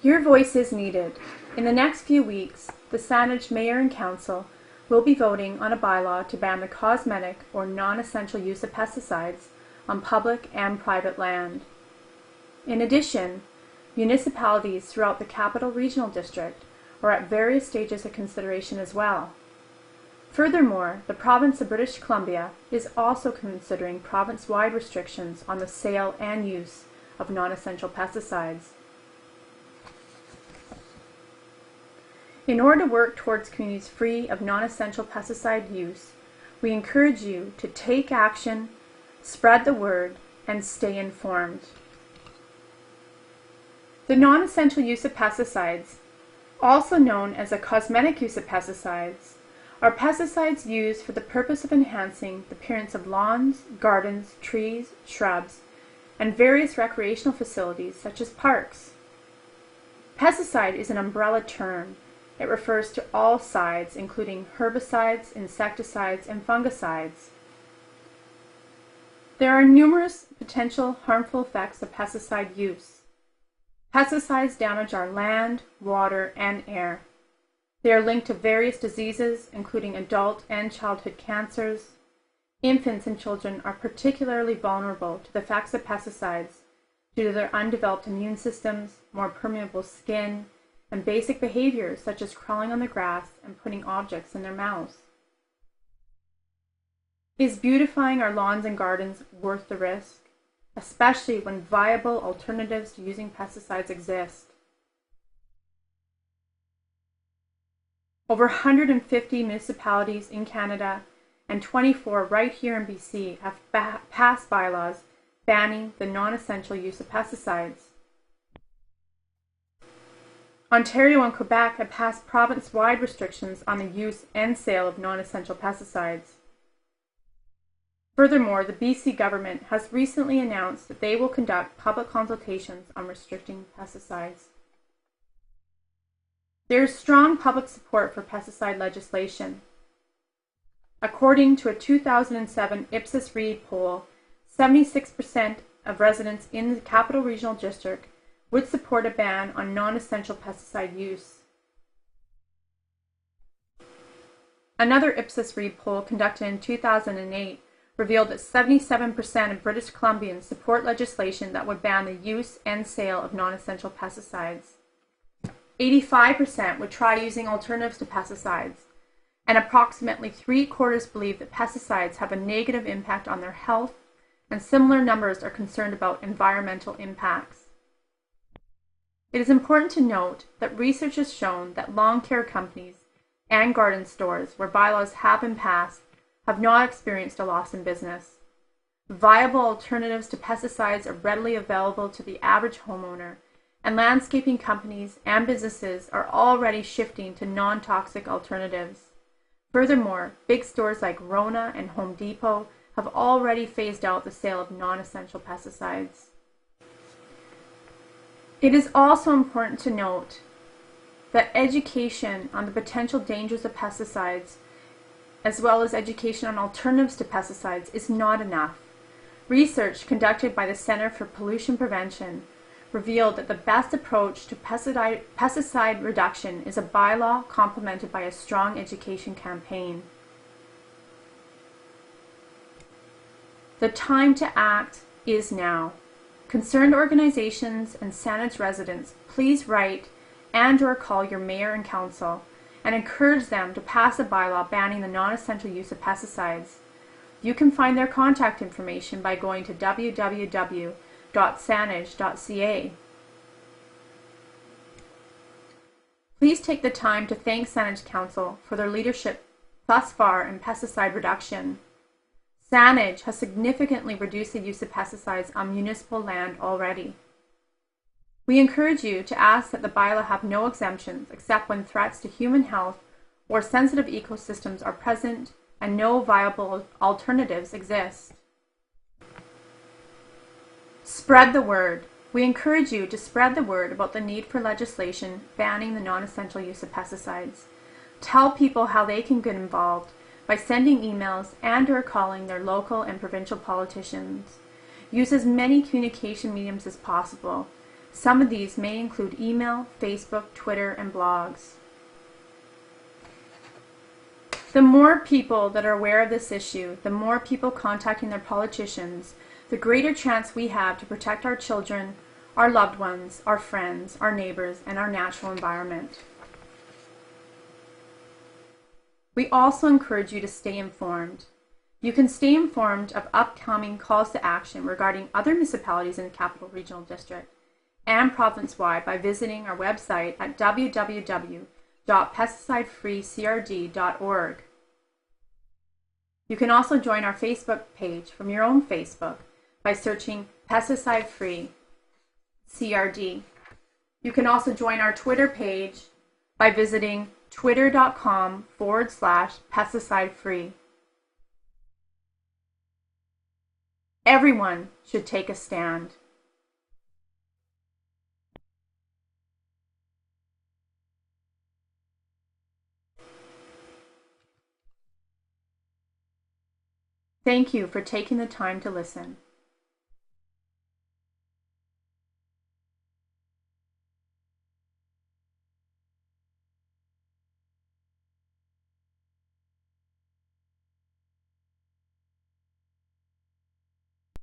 Your voice is needed. In the next few weeks, the Saanich Mayor and Council will be voting on a bylaw to ban the cosmetic or non-essential use of pesticides on public and private land. In addition, municipalities throughout the Capital Regional District are at various stages of consideration as well. Furthermore, the province of British Columbia is also considering province-wide restrictions on the sale and use of non-essential pesticides. In order to work towards communities free of non-essential pesticide use, we encourage you to take action, spread the word, and stay informed. The non-essential use of pesticides, also known as the cosmetic use of pesticides, are pesticides used for the purpose of enhancing the appearance of lawns, gardens, trees, shrubs, and various recreational facilities such as parks. Pesticide is an umbrella term. It refers to all sides, including herbicides, insecticides, and fungicides. There are numerous potential harmful effects of pesticide use. Pesticides damage our land, water, and air. They are linked to various diseases, including adult and childhood cancers. Infants and children are particularly vulnerable to the effects of pesticides due to their undeveloped immune systems, more permeable skin, and basic behaviors such as crawling on the grass and putting objects in their mouths. Is beautifying our lawns and gardens worth the risk, especially when viable alternatives to using pesticides exist? Over 150 municipalities in Canada and 24 right here in BC have passed bylaws banning the non-essential use of pesticides. Ontario and Quebec have passed province-wide restrictions on the use and sale of non-essential pesticides. Furthermore, the BC government has recently announced that they will conduct public consultations on restricting pesticides. There is strong public support for pesticide legislation. According to a 2007 Ipsos Reid poll, 76% of residents in the Capital Regional District would support a ban on non-essential pesticide use. Another Ipsos Reid poll conducted in 2008 revealed that 77% of British Columbians support legislation that would ban the use and sale of non-essential pesticides. 85% would try using alternatives to pesticides, and approximately 3/4 believe that pesticides have a negative impact on their health, and similar numbers are concerned about environmental impacts. It is important to note that research has shown that lawn care companies and garden stores where bylaws have been passed have not experienced a loss in business. Viable alternatives to pesticides are readily available to the average homeowner, and landscaping companies and businesses are already shifting to non-toxic alternatives. Furthermore, big stores like Rona and Home Depot have already phased out the sale of non-essential pesticides. It is also important to note that education on the potential dangers of pesticides, as well as education on alternatives to pesticides, is not enough. Research conducted by the Center for Pollution Prevention revealed that the best approach to pesticide reduction is a bylaw complemented by a strong education campaign. The time to act is now. Concerned organizations and Saanich residents, please write and/or call your mayor and council and encourage them to pass a bylaw banning the non-essential use of pesticides. You can find their contact information by going to www.saanich.ca. Please take the time to thank Saanich Council for their leadership thus far in pesticide reduction. Saanich has significantly reduced the use of pesticides on municipal land already. We encourage you to ask that the bylaw have no exemptions except when threats to human health or sensitive ecosystems are present and no viable alternatives exist. Spread the word. We encourage you to spread the word about the need for legislation banning the non-essential use of pesticides. Tell people how they can get involved by sending emails and/or calling their local and provincial politicians. Use as many communication mediums as possible. Some of these may include email, Facebook, Twitter, and blogs. The more people that are aware of this issue, the more people contacting their politicians, the greater chance we have to protect our children, our loved ones, our friends, our neighbors, and our natural environment. We also encourage you to stay informed. You can stay informed of upcoming calls to action regarding other municipalities in the Capital Regional District and province-wide by visiting our website at www.pesticide-freecrd.org. You can also join our Facebook page from your own Facebook by searching Pesticide-Free CRD. You can also join our Twitter page by visiting twitter.com/pesticide-free. Everyone should take a stand. Thank you for taking the time to listen.